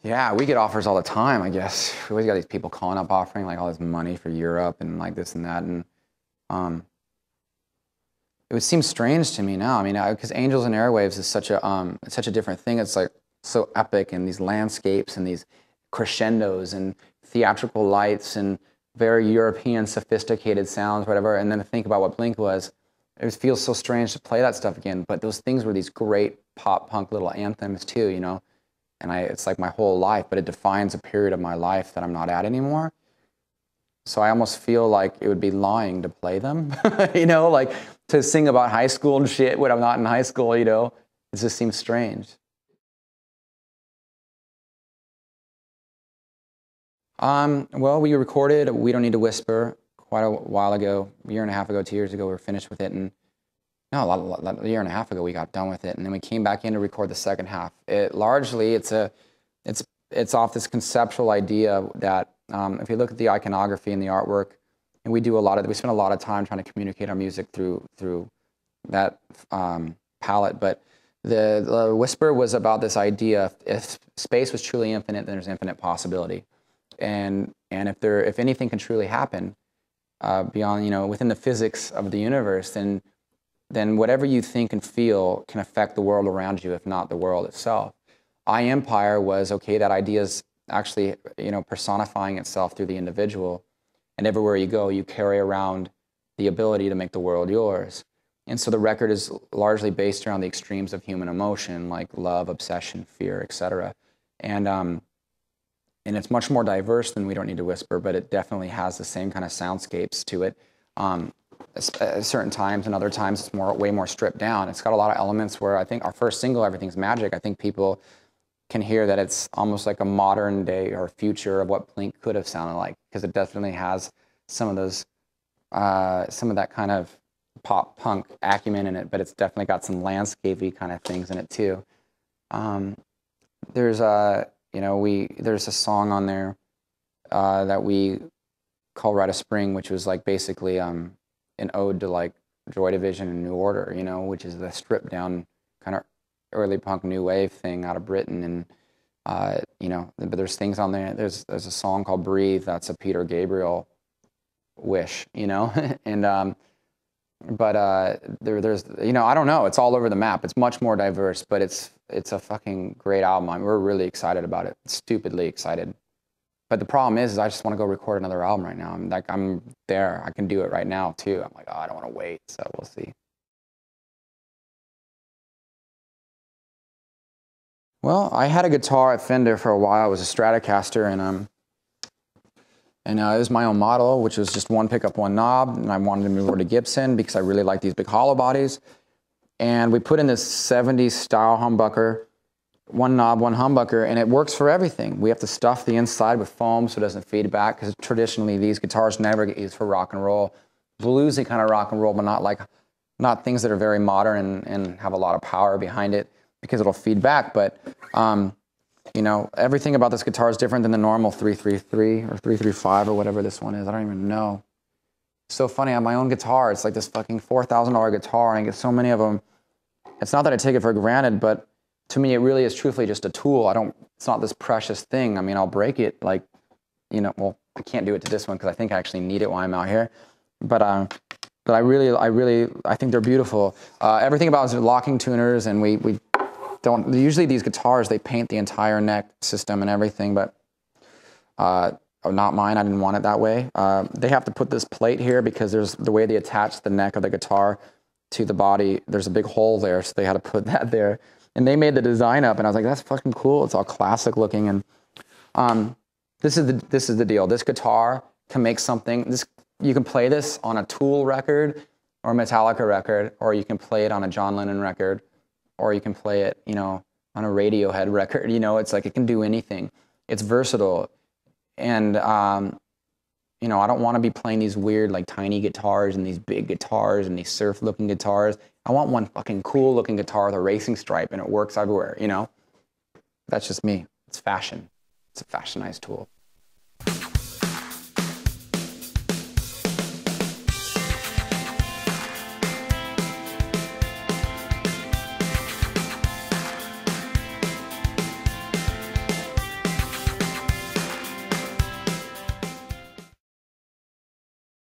Yeah, we get offers all the time, I guess. We always got these people calling up offering like all this money for Europe and like this and that. And um, it would seem strange to me now. I mean, because Angels and Airwaves is such a different thing. It's like so epic, and these landscapes and these crescendos and theatrical lights and very European sophisticated sounds, whatever. And then to think about what Blink was, it feels so strange to play that stuff again. But those things were these great pop punk little anthems too, you know? And it's like my whole life, but it defines a period of my life that I'm not at anymore. So I almost feel like it would be lying to play them, you know, like to sing about high school and shit when I'm not in high school, you know. It just seems strange. Well, we recorded We Don't Need to Whisper quite a while ago, a year and a half ago, 2 years ago. We were finished with it, and no, a year and a half ago we got done with it, and then we came back in to record the second half. Largely, it's off this conceptual idea that if you look at the iconography and the artwork, and we spend a lot of time trying to communicate our music through that palette. But the Whisper was about this idea: if space was truly infinite, then there's infinite possibility, and if anything can truly happen beyond, you know, within the physics of the universe, then whatever you think and feel can affect the world around you, if not the world itself. I Empire was, okay, that idea is actually, you know, personifying itself through the individual. And everywhere you go, you carry around the ability to make the world yours. And so the record is largely based around the extremes of human emotion, like love, obsession, fear, etc. And it's much more diverse than We Don't Need to Whisper, but it definitely has the same kind of soundscapes to it. At certain times, and other times it's way more stripped down. It's got a lot of elements where I think our first single, Everything's Magic, I think people can hear that it's almost like a modern day or future of what Blink could have sounded like, because it definitely has some of that kind of pop punk acumen in it, but it's definitely got some landscapey kind of things in it too. There's a song on there that we call Rite of Spring, which was like basically an ode to like Joy Division and New Order, you know, which is the stripped down kind of early punk new wave thing out of Britain. And you know, but there's things on there. There's a song called Breathe that's a Peter Gabriel wish, you know. And there's, you know, I don't know, it's all over the map. It's much more diverse, but it's a fucking great album. We're really excited about it, stupidly excited. But the problem is I just want to go record another album right now. I'm there. I can do it right now too. I'm like, oh, I don't want to wait. So we'll see. Well, I had a guitar at Fender for a while. It was a Stratocaster, and it was my own model, which was just one pickup, one knob. And I wanted to move over to Gibson because I really like these big hollow bodies. And we put in this 70s style humbucker, one knob, one humbucker, and it works for everything. We have to stuff the inside with foam so it doesn't feed back, because traditionally these guitars never get used for rock and roll. Bluesy kind of rock and roll, but not things that are very modern and have a lot of power behind it, because it'll feed back. But you know, everything about this guitar is different than the normal 333 or 335 or whatever this one is. I don't even know. It's so funny, I have my own guitar. It's like this fucking $4,000 guitar, and I get so many of them. It's not that I take it for granted, but to me, it really is truthfully just a tool. It's not this precious thing. I mean, I'll break it, like, you know, well, I can't do it to this one because I think I actually need it while I'm out here. But I think they're beautiful. Everything about it is locking tuners, and we don't, usually these guitars, they paint the entire neck system and everything, but not mine. I didn't want it that way. They have to put this plate here because there's the way they attach the neck of the guitar to the body. There's a big hole there, so they had to put that there. And they made the design up, and I was like, that's fucking cool. It's all classic looking. And this is the deal. This guitar can make something. You can play this on a Tool record or a Metallica record, or you can play it on a John Lennon record, or you can play it, you know, on a Radiohead record. You know, it's like it can do anything. It's versatile. And you know, I don't want to be playing these weird, like, tiny guitars and these big guitars and these surf-looking guitars. I want one fucking cool-looking guitar with a racing stripe, and it works everywhere, you know? That's just me. It's fashion. It's a fashionized tool.